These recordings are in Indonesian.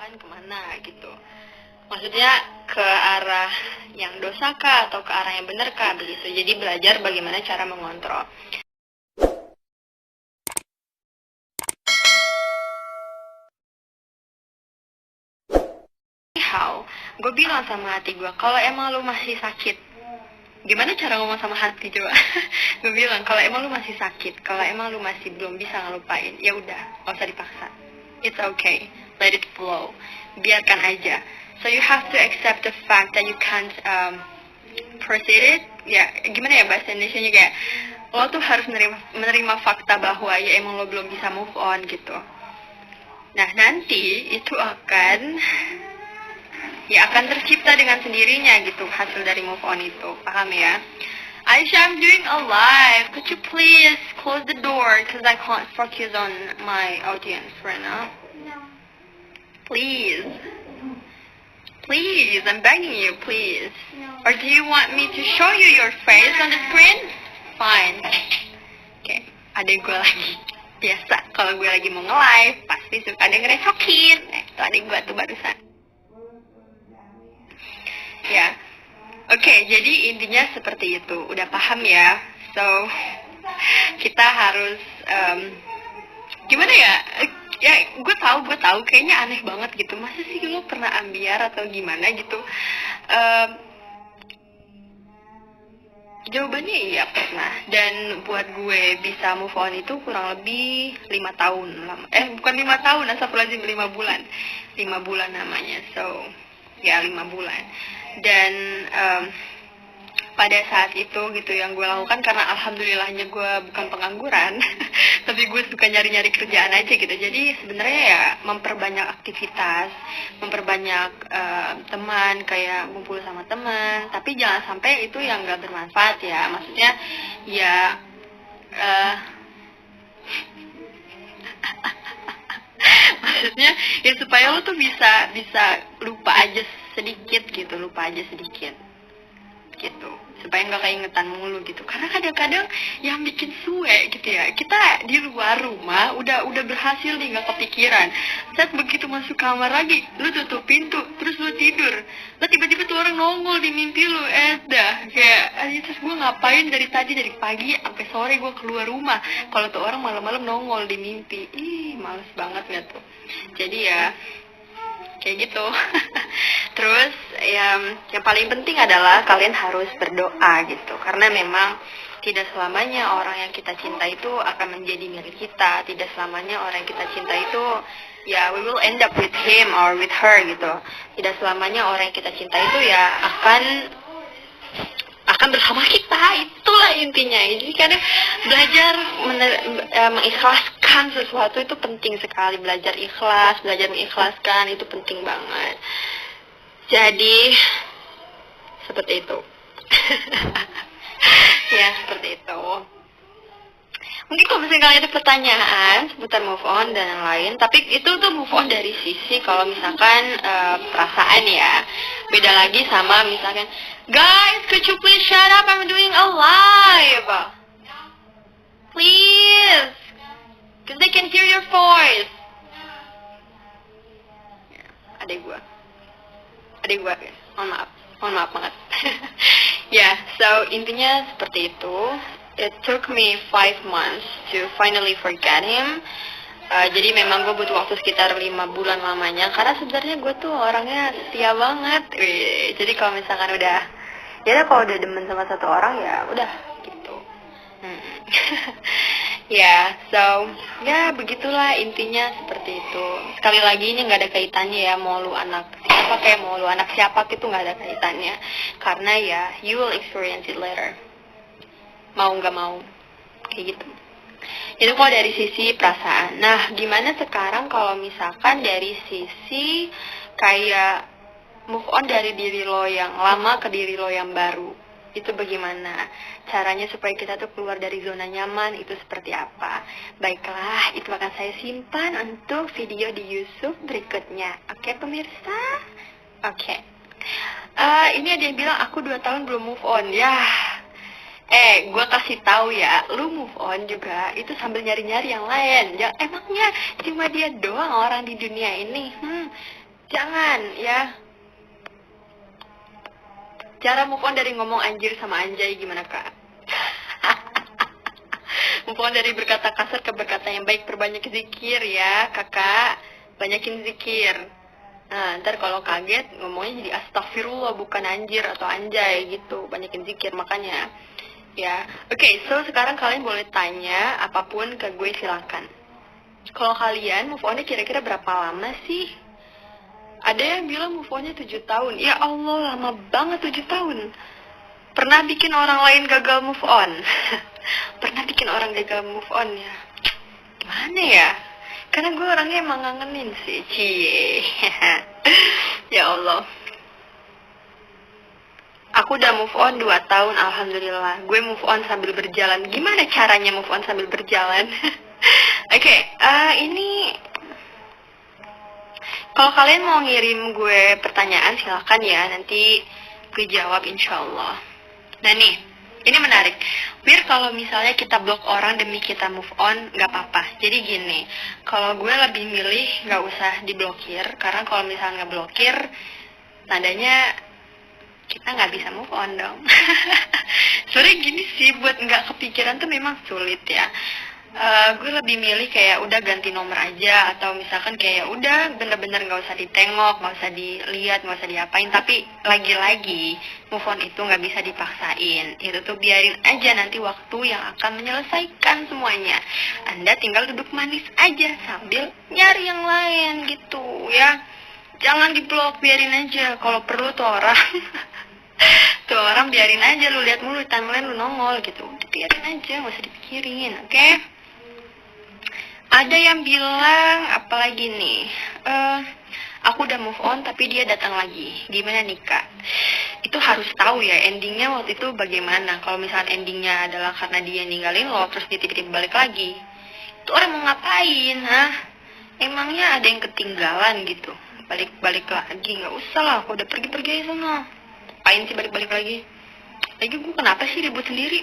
perlahan kemana gitu. Maksudnya ke arah yang dosa kah atau ke arah yang benar kah begitu. Jadi belajar bagaimana cara mengontrol. Gue bilang sama hati gue, kalau emang lu masih sakit, gimana cara ngomong sama hati coba? Gue bilang, kalau emang lu masih sakit, kalau emang lu masih belum bisa ngelupain, ya udah, gak usah dipaksa. It's okay, let it flow, biarkan aja. So you have to accept the fact that you can't proceed it. Ya, gimana ya bahasa Indonesianya, kayak lo tuh harus menerima fakta bahwa ya emang lo belum bisa move on gitu. Nah, nanti itu akan tercipta dengan sendirinya gitu hasil dari move on itu, paham ya? Aisyah, I'm doing a live. Could you please close the door because I can't focus on my audience right now? Please, I'm begging you, please. Or do you want me to show you your face on the screen? Fine. Okay, adek gue lagi. Biasa, kalau gue lagi mau nge-live, pasti suka ada ngerecokin. Itu adek gue tuh barusan. Ya, oke, jadi intinya seperti itu. Udah paham ya? So, kita harus gimana ya? Ya, gue tahu, kayaknya aneh banget gitu. Masa sih lo pernah ambiar atau gimana gitu? Jawabannya iya pernah. Dan buat gue bisa move on itu kurang lebih 5 tahun. Bukan 5 tahun, astagfirullahaladzim, 5 bulan. 5 bulan namanya. So, ya 5 bulan. Dan pada saat itu gitu yang gue lakukan, karena alhamdulillahnya gue bukan pengangguran tapi gue suka nyari-nyari kerjaan aja gitu. Jadi sebenarnya ya memperbanyak aktivitas, memperbanyak teman, kayak ngumpul sama teman, tapi jangan sampai itu yang gak bermanfaat ya. Maksudnya ya maksudnya ya supaya lo tuh bisa lupa aja sedikit gitu supaya nggak keingetan mulu gitu. Karena kadang-kadang yang bikin suwe gitu ya, kita di luar rumah udah berhasil nih nggak kepikiran, saat begitu masuk kamar lagi lu tutup pintu terus lu tidur, lu tiba-tiba tuh orang nongol di mimpi lu, kayak terus gue ngapain dari pagi sampai sore gue keluar rumah, kalau tuh orang malam-malam nongol di mimpi, males banget nggak tuh. Jadi ya kayak gitu. Terus yang paling penting adalah kalian harus berdoa gitu, karena memang tidak selamanya orang yang kita cinta itu akan menjadi milik kita. Tidak selamanya orang yang kita cinta itu ya we will end up with him or with her gitu. Tidak selamanya orang yang kita cinta itu ya akan bersama kita. Itulah intinya. Jadi kadang belajar mengikhlaskan sesuatu itu penting sekali. Belajar ikhlas, belajar mengikhlaskan itu penting banget. Jadi seperti itu. Ya seperti itu. Mungkin kalau misalnya kalian ada pertanyaan seputar move on dan yang lain, tapi itu tuh move on dari sisi kalau misalkan perasaan ya. Beda lagi sama misalkan, guys, could you please shut up, I'm doing a live. Please, because they can hear your voice. Ya, adek gue, mohon maaf banget. Ya, so intinya seperti itu. It took me 5 months to finally forget him. Jadi memang gue butuh waktu sekitar 5 bulan lamanya, karena sebenarnya gue tuh orangnya setia banget. Jadi kalau misalkan udah demen sama satu orang ya udah gitu. Ya, so ya begitulah intinya seperti itu. Sekali lagi ini nggak ada kaitannya ya mau lu anak siapa itu nggak ada kaitannya, karena ya you will experience it later, mau nggak mau kayak gitu. Itu kalau dari sisi perasaan. Nah, gimana sekarang kalau misalkan dari sisi kayak move on dari diri lo yang lama ke diri lo yang baru? Itu bagaimana caranya supaya kita tuh keluar dari zona nyaman, itu seperti apa? Baiklah, itu akan saya simpan untuk video di YouTube berikutnya. Oke, pemirsa? Oke. Ini ada yang bilang aku 2 tahun belum move on. Ya, gue kasih tahu ya, lu move on juga itu sambil nyari-nyari yang lain. Ya, emangnya cuma dia doang orang di dunia ini? Jangan ya. Cara move on dari ngomong anjir sama anjay gimana kak? Move on dari berkata kasar ke berkata yang baik, perbanyak zikir ya kakak. Banyakin zikir. Nah, ntar kalau kaget ngomongnya jadi astagfirullah bukan anjir atau anjay gitu. Banyakin zikir makanya. Ya, oke, so sekarang kalian boleh tanya apapun ke gue silakan. Kalau kalian move on-nya kira-kira berapa lama sih? Ada yang bilang move on-nya 7 tahun. Ya Allah, lama banget 7 tahun. Pernah bikin orang lain gagal move on? Pernah bikin orang gagal move on ya? Gimana ya? Karena gue orangnya emang ngangenin sih, cie. Ya Allah. Aku udah move on 2 tahun, alhamdulillah. Gue move on sambil berjalan. Gimana caranya move on sambil berjalan? Oke, ini kalau kalian mau ngirim gue pertanyaan silahkan ya, nanti gue jawab insya Allah. Nah nih, ini menarik. Biar kalau misalnya kita blok orang demi kita move on, nggak apa-apa. Jadi gini, kalau gue lebih milih nggak usah diblokir, karena kalau misalnya ngeblokir, tandanya kita nggak bisa move on dong. Soalnya gini sih, buat nggak kepikiran tuh memang sulit ya. Gue lebih milih kayak udah ganti nomor aja, atau misalkan kayak udah bener-bener nggak usah ditengok, nggak usah dilihat, nggak usah diapain. Tapi lagi-lagi move on itu nggak bisa dipaksain. Itu tuh biarin aja, nanti waktu yang akan menyelesaikan semuanya. Anda tinggal duduk manis aja sambil nyari yang lain gitu ya. Jangan diblok, biarin aja. Kalau perlu tuh orang tuh orang biarin aja, lu lihat mulu timeline lu nongol gitu. Biarin aja, nggak usah dipikirin, oke? Ada yang bilang apalagi nih, aku udah move on tapi dia datang lagi. Gimana nih kak? Itu harus tahu ya endingnya waktu itu bagaimana. Kalau misalnya endingnya adalah karena dia ninggalin lo terus dia tiba-tiba balik lagi, itu orang mau ngapain? Hah? Emangnya ada yang ketinggalan gitu? Balik-balik lagi, nggak usah lah. Aku udah pergi-pergi aja sana. Apain sih balik-balik lagi? Lagi gue kenapa sih ribut sendiri?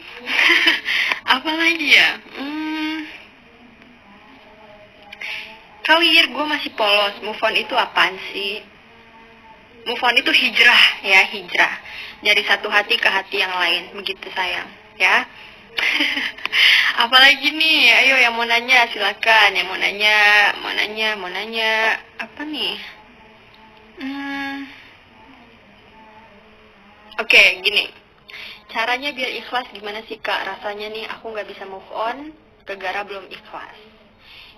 Apalagi ya? Kawir, gue masih polos. Move on itu apaan sih? Move on itu hijrah ya, hijrah. Dari satu hati ke hati yang lain. Begitu sayang ya. Apalagi nih? Ayo yang mau nanya silakan. Yang mau nanya. Apa nih? Oke, gini. Caranya biar ikhlas gimana sih kak? Rasanya nih aku nggak bisa move on gara-gara belum ikhlas.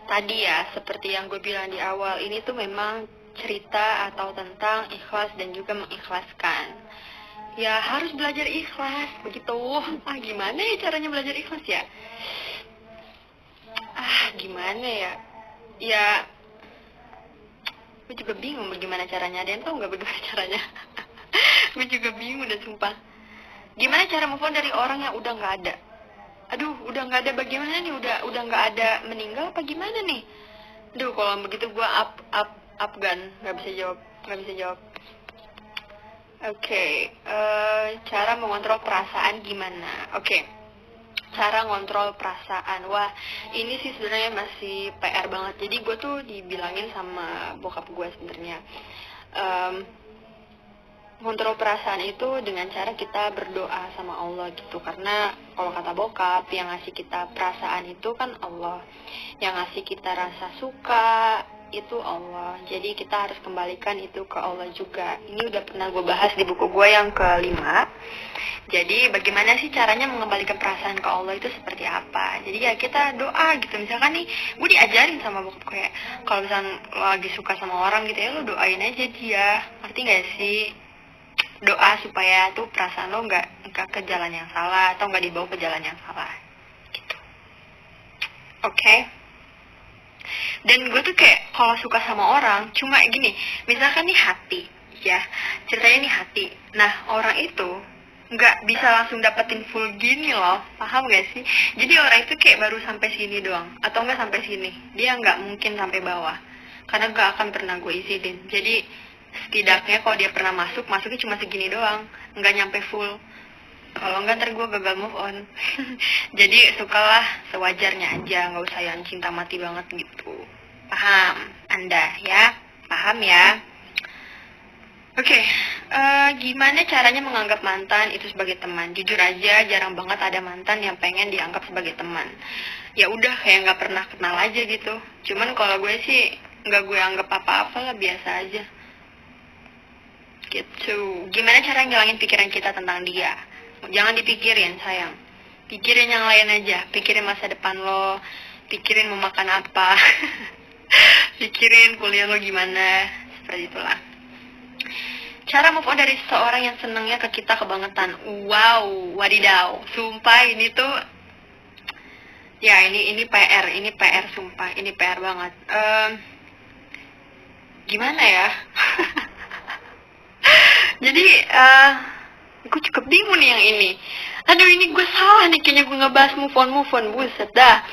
Tadi ya, seperti yang gue bilang di awal, ini tuh memang cerita atau tentang ikhlas dan juga mengikhlaskan. Ya harus belajar ikhlas, begitu. Gimana ya caranya belajar ikhlas ya? Gimana ya? Ya, gue juga bingung bagaimana caranya. Ada yang tahu nggak bagaimana caranya? Gue juga bingung udah sumpah. Gimana cara move on dari orang yang udah nggak ada? Aduh, udah nggak ada bagaimana nih? Udah nggak ada, meninggal apa gimana nih? Aduh, kalau begitu gue Afgan, nggak bisa jawab. Oke, cara mengontrol perasaan gimana? Oke, cara ngontrol perasaan. Wah, ini sih sebenarnya masih PR banget. Jadi gue tuh dibilangin sama bokap gue sebenarnya. Kontrol perasaan itu dengan cara kita berdoa sama Allah gitu. Karena kalau kata bokap, yang ngasih kita perasaan itu kan Allah. Yang ngasih kita rasa suka itu Allah. Jadi kita harus kembalikan itu ke Allah juga. Ini udah pernah gue bahas di buku gue yang kelima. Jadi bagaimana sih caranya mengembalikan perasaan ke Allah itu seperti apa? Jadi ya kita doa gitu. Misalkan nih, gue diajarin sama bokap kayak, kalau misalkan lo lagi suka sama orang gitu ya, lo doain aja dia. Ngerti gak sih? Doa supaya tuh perasaan lo nggak ke jalan yang salah atau nggak dibawa ke jalan yang salah gitu. Oke. Dan gue tuh kayak kalau suka sama orang cuma gini, misalkan nih hati ya, ceritanya nih hati. Nah orang itu nggak bisa langsung dapetin full gini loh, paham gak sih? Jadi orang itu kayak baru sampai sini doang atau nggak sampai sini, dia nggak mungkin sampai bawah karena nggak akan pernah gue izinin. Jadi setidaknya kalau dia pernah masuknya cuma segini doang, nggak nyampe full. Kalau nggak ntar gue gagal move on. Jadi sukalah sewajarnya aja, nggak usah yang cinta mati banget gitu. Paham Anda ya? Paham ya? Oke, gimana caranya menganggap mantan itu sebagai teman? Jujur aja, jarang banget ada mantan yang pengen dianggap sebagai teman. Ya udah, kayak nggak pernah kenal aja gitu. Cuman kalau gue sih nggak gue anggap apa-apa lah, biasa aja. Gitu. Gimana cara ngilangin pikiran kita tentang dia? Jangan dipikirin, sayang. Pikirin yang lain aja. Pikirin masa depan lo. Pikirin mau makan apa. Pikirin kuliah lo gimana. Seperti itulah. Cara move on dari seseorang yang senangnya ke kita kebangetan. Wow, wadidaw. Sumpah ini tuh, ya ini PR sumpah, ini PR banget. Gimana ya? Jadi, gue cukup bingung nih yang ini. Aduh, ini gue salah nih, kayaknya gue ngebahas move on, buset dah.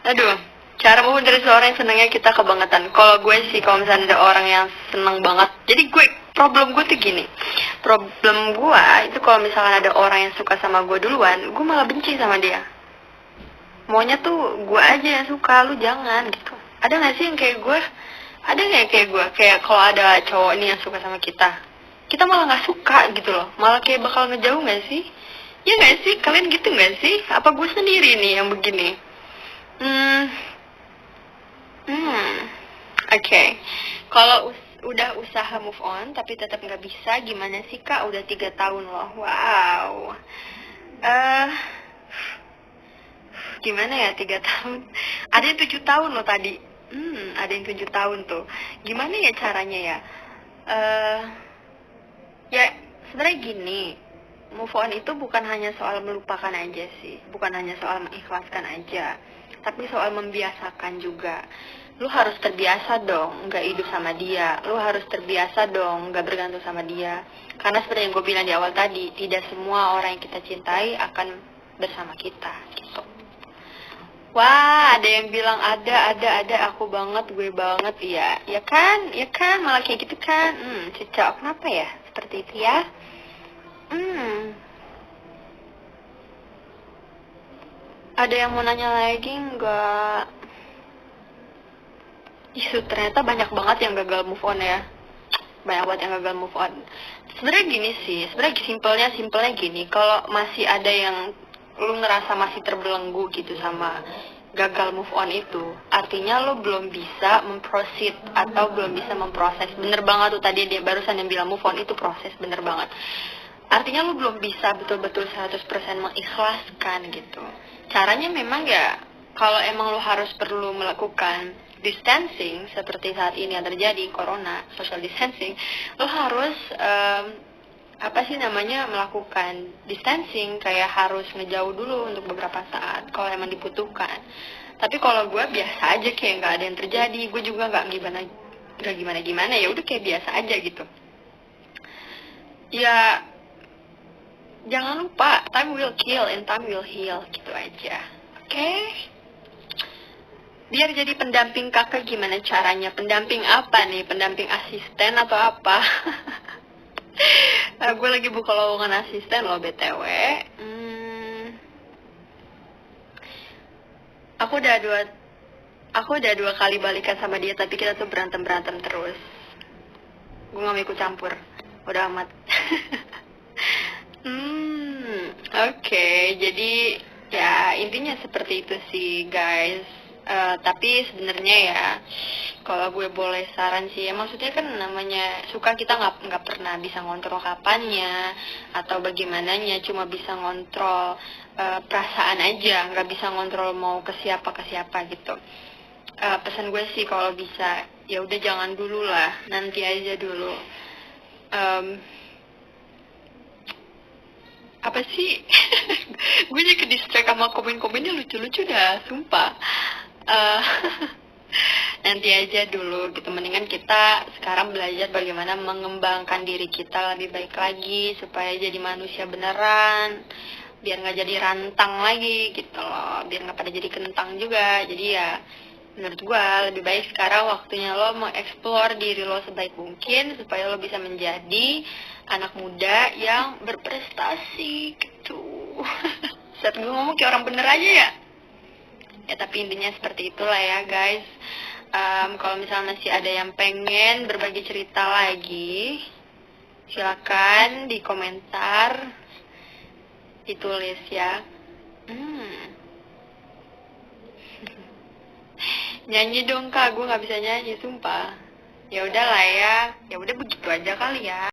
Aduh, cara move on dari seseorang yang senangnya kita kebangetan. Kalau gue sih, kalau misalnya ada orang yang senang banget, jadi problem gue tuh gini. Problem gue itu kalau misalkan ada orang yang suka sama gue duluan, gue malah benci sama dia. Maunya tuh gue aja yang suka, lu jangan gitu. Ada gak sih yang kayak gue? Ada gak yang kayak gue? Kayak kalau ada cowok nih yang suka sama kita malah gak suka gitu loh. Malah kayak bakal ngejauh gak sih? Ya gak sih? Kalian gitu gak sih? Apa gue sendiri nih yang begini? Oke. Kalau udah usaha move on tapi tetap nggak bisa, gimana sih kak? Udah 3 tahun loh. Wow. Gimana ya 3 tahun? Ada yang 7 tahun loh tadi. Ada yang 7 tahun tuh. Gimana ya caranya ya? Ya sebenarnya gini. Move on itu bukan hanya soal melupakan aja sih. Bukan hanya soal mengikhlaskan aja. Tapi soal membiasakan juga. Lu harus terbiasa dong nggak hidup sama dia. Lu harus terbiasa dong nggak bergantung sama dia. Karena seperti yang gue bilang di awal tadi, tidak semua orang yang kita cintai akan bersama kita gitu. Wah, ada yang bilang ada aku banget, gue banget. Ya kan, malah kayak gitu kan. Cocok, kenapa ya seperti itu ya? Ada yang mau nanya lagi nggak? Isu ternyata banyak banget yang gagal move on ya. Banyak banget yang gagal move on. Sebenarnya gini sih, sebenarnya simpelnya gini. Kalau masih ada yang lu ngerasa masih terbelenggu gitu sama gagal move on itu, artinya lu belum bisa memproceed atau belum bisa memproses. Bener banget tuh tadi dia barusan yang bilang move on itu proses, bener banget. Artinya lu belum bisa betul-betul 100% mengikhlaskan gitu. Caranya memang ya, kalau emang lu harus perlu melakukan distancing seperti saat ini yang terjadi, corona, social distancing, lu harus melakukan distancing, kayak harus ngejauh dulu untuk beberapa saat kalau emang dibutuhkan. Tapi kalau gue biasa aja, kayak nggak ada yang terjadi, gue juga nggak gimana, ya udah kayak biasa aja gitu. Ya jangan lupa, time will kill and time will heal, gitu aja. Oke? Biar jadi pendamping kakak gimana caranya? Pendamping apa nih? Pendamping asisten atau apa? Gue lagi buka lowongan asisten loh, BTW. Aku udah dua kali balikan sama dia, tapi kita tuh berantem terus. Gue gak mau ikut campur. Udah amat. Oke, jadi ya intinya seperti itu sih guys. Tapi sebenarnya ya, kalau gue boleh saran sih, ya maksudnya kan namanya suka, kita nggak pernah bisa ngontrol kapannya atau bagaimananya, cuma bisa ngontrol perasaan aja, nggak bisa ngontrol mau ke siapa gitu. Pesan gue sih kalau bisa, ya udah jangan dulu lah, nanti aja dulu. Apa sih? Gue jadi ke distract sama komen-komennya lucu-lucu dah, sumpah. Nanti aja dulu gitu, mendingan kita sekarang belajar bagaimana mengembangkan diri kita lebih baik lagi supaya jadi manusia beneran, biar nggak jadi rantang lagi gitu loh, biar nggak pada jadi kentang juga. Jadi ya menurut gue lebih baik sekarang waktunya lo mengeksplor diri lo sebaik mungkin supaya lo bisa menjadi anak muda yang berprestasi gitu. Saat gue ngomong kayak orang bener aja ya. Ya tapi intinya seperti itulah ya guys. Kalau misalnya masih ada yang pengen berbagi cerita lagi, Silakan di komentar ditulis ya. Nyanyi dong kak, gue nggak bisa nyanyi sumpah. Ya udahlah ya, ya udah begitu aja kali ya.